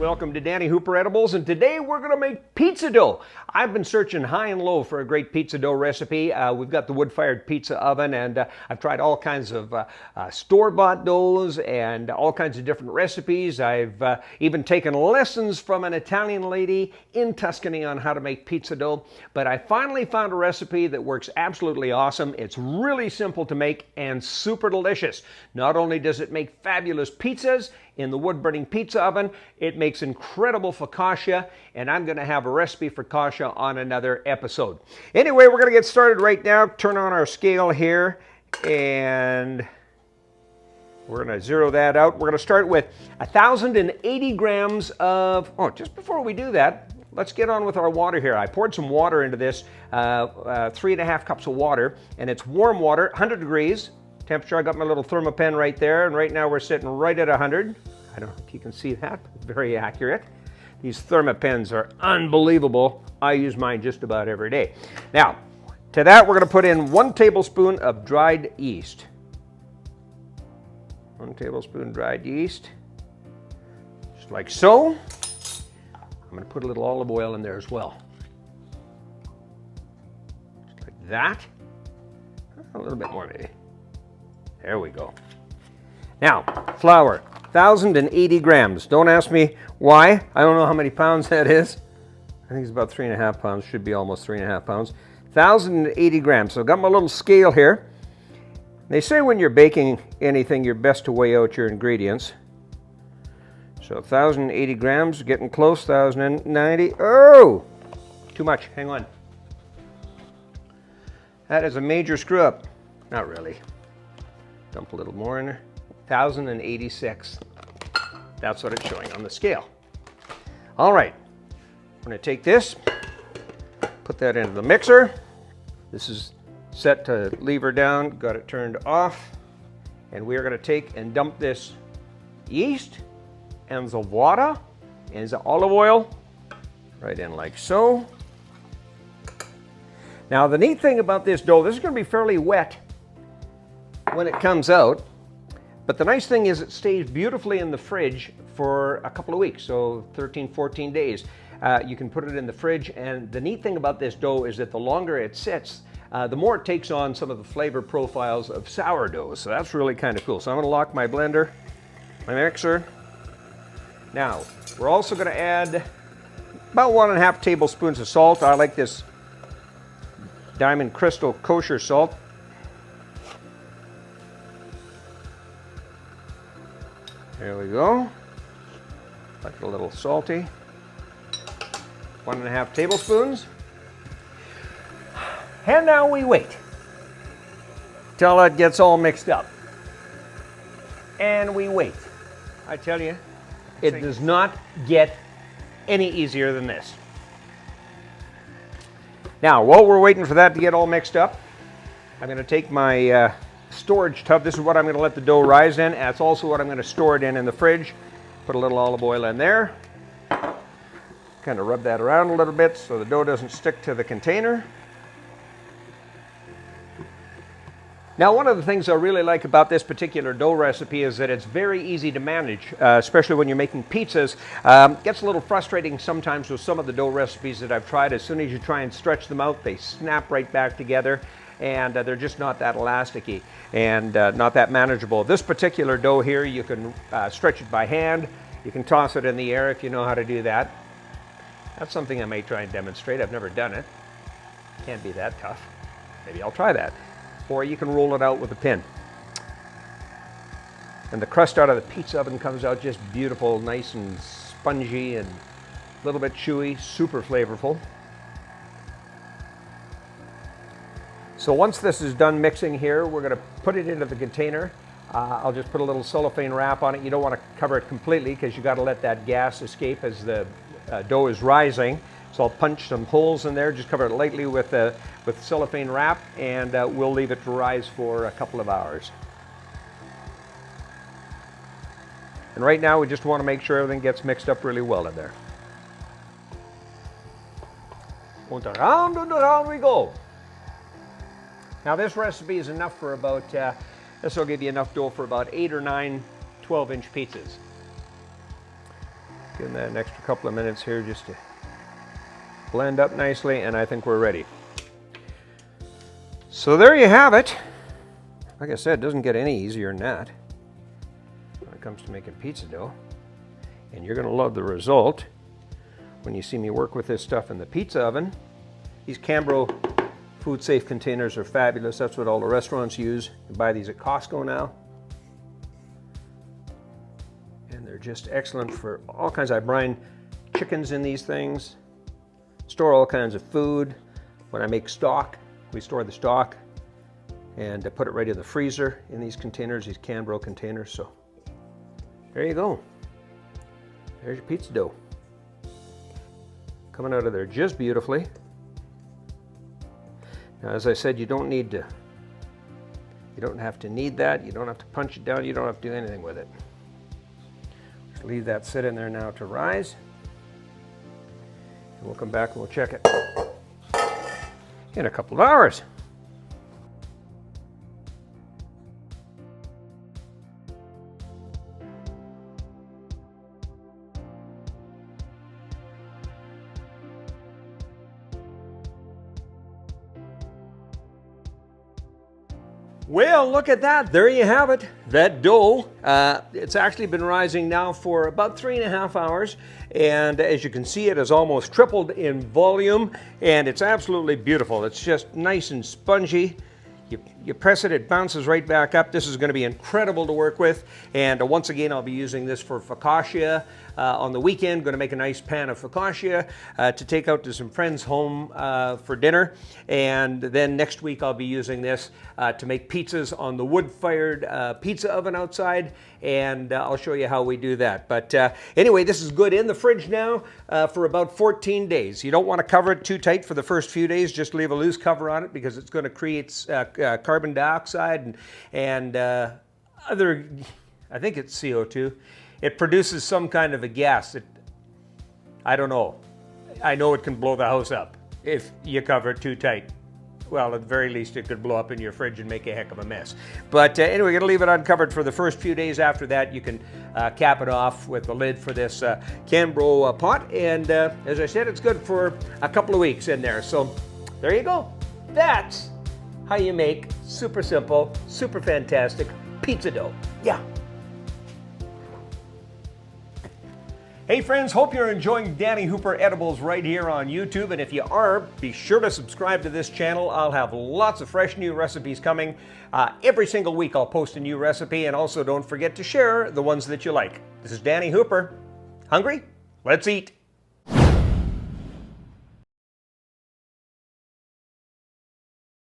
Welcome to Danny Hooper Edibles, and today we're going to make pizza dough. I've been searching high and low for a great pizza dough recipe. We've got the wood-fired pizza oven, and I've tried all kinds of store-bought doughs and all kinds of different recipes. I've even taken lessons from an Italian lady in Tuscany on how to make pizza dough, but I finally found a recipe that works absolutely awesome. It's really simple to make and super delicious. Not only does it make fabulous pizzas in the wood-burning pizza oven, it makes incredible focaccia, and I'm going to have a recipe for focaccia on another episode. Anyway, we're going to get started right now. Turn on our scale here, and we're going to zero that out. We're going to start with 1,080 grams of, just before we do that, let's get on with our water here. I poured some water into this, 3.5 cups of water, and it's warm water, 100 degrees. Temperature, I got my little thermopen right there, and right now we're sitting right at 100. I don't know if you can see that, but very accurate. These thermopens are unbelievable. I use mine just about every day. Now, to that we're going to put in 1 tablespoon of dried yeast. 1 tablespoon dried yeast, just like so. I'm going to put a little olive oil in there as well. Just like that. A little bit more maybe. There we go. Now, flour, 1,080 grams. Don't ask me why. I don't know how many pounds that is. I think it's about 3.5 pounds. Should be almost 3.5 pounds. 1,080 grams. So I've got my little scale here. They say when you're baking anything, you're best to weigh out your ingredients. So 1,080 grams, getting close, 1,090. Oh, too much. Hang on. That is a major screw up. Not really. Dump a little more in there. 1,086. That's what it's showing on the scale. All right, I'm going to take this, put that into the mixer. This is set to lever down, got it turned off, and we are going to take and dump this yeast and the water and the olive oil right in like so. Now the neat thing about this dough, this is going to be fairly wet when it comes out, but the nice thing is it stays beautifully in the fridge for a couple of weeks, so 13, 14 days. You can put it in the fridge, and the neat thing about this dough is that the longer it sits, the more it takes on some of the flavor profiles of sourdough, so that's really kind of cool. So I'm going to lock my blender, my mixer. Now, we're also going to add about 1.5 tablespoons of salt. I like this Diamond Crystal kosher salt. There we go. Like a little salty. 1.5 tablespoons. And now we wait till it gets all mixed up. And we wait. I tell you, it does not get any easier than this. Now, while we're waiting for that to get all mixed up, I'm going to take my storage tub. This is what I'm going to let the dough rise in. That's also what I'm going to store it in the fridge. Put a little olive oil in there. Kind of rub that around a little bit so the dough doesn't stick to the container. Now, one of the things I really like about this particular dough recipe is that it's very easy to manage, especially when you're making pizzas. Gets a little frustrating sometimes with some of the dough recipes that I've tried. As soon as you try and stretch them out, they snap right back together, and they're just not that elasticy and not that manageable. This particular dough here, you can stretch it by hand. You can toss it in the air if you know how to do that. That's something I may try and demonstrate. I've never done it. Can't be that tough. Maybe I'll try that. Or you can roll it out with a pin. And the crust out of the pizza oven comes out just beautiful, nice and spongy and a little bit chewy, super flavorful. So once this is done mixing here, we're going to put it into the container. I'll just put a little cellophane wrap on it. You don't want to cover it completely because you got to let that gas escape as the dough is rising. So I'll punch some holes in there, just cover it lightly with cellophane wrap, and we'll leave it to rise for a couple of hours. And right now we just want to make sure everything gets mixed up really well in there. And around we go. Now this recipe is enough for about, this will give you enough dough for about 8 or 9 12-inch pizzas. Give them that an extra couple of minutes here just to blend up nicely, and I think we're ready. So there you have it. Like I said, it doesn't get any easier than that when it comes to making pizza dough. And you're going to love the result when you see me work with this stuff in the pizza oven. These Cambro food safe containers are fabulous. That's what all the restaurants use. You buy these at Costco now. And they're just excellent for all kinds. I brine chickens in these things. Store all kinds of food. When I make stock, we store the stock and put it right in the freezer in these containers, these Cambro containers. So there you go. There's your pizza dough. Coming out of there just beautifully. Now, as I said, you don't have to knead that. You don't have to punch it down. You don't have to do anything with it. Just leave that sit in there now to rise. And we'll come back and we'll check it in a couple of hours. Well, look at that. There you have it. That dough, it's actually been rising now for about 3.5 hours. And as you can see, it has almost tripled in volume, and it's absolutely beautiful. It's just nice and spongy. You press it, it bounces right back up. This is going to be incredible to work with. And once again, I'll be using this for focaccia on the weekend. Going to make a nice pan of focaccia to take out to some friends' home for dinner. And then next week, I'll be using this to make pizzas on the wood-fired pizza oven outside. And I'll show you how we do that. But anyway, this is good in the fridge now for about 14 days. You don't want to cover it too tight for the first few days. Just leave a loose cover on it because it's going to create carbon dioxide and other, I think it's CO2. It produces some kind of a gas. I don't know. I know it can blow the house up if you cover it too tight. Well, at the very least, it could blow up in your fridge and make a heck of a mess. But anyway, we're going to leave it uncovered for the first few days. After that, you can cap it off with the lid for this Cambro pot. And as I said, it's good for a couple of weeks in there. So there you go. That's how you make super simple, super fantastic pizza dough. Yeah. Hey friends, hope you're enjoying Danny Hooper Edibles right here on YouTube. And if you are, be sure to subscribe to this channel. I'll have lots of fresh new recipes coming. Every single week I'll post a new recipe, and also don't forget to share the ones that you like. This is Danny Hooper. Hungry? Let's eat.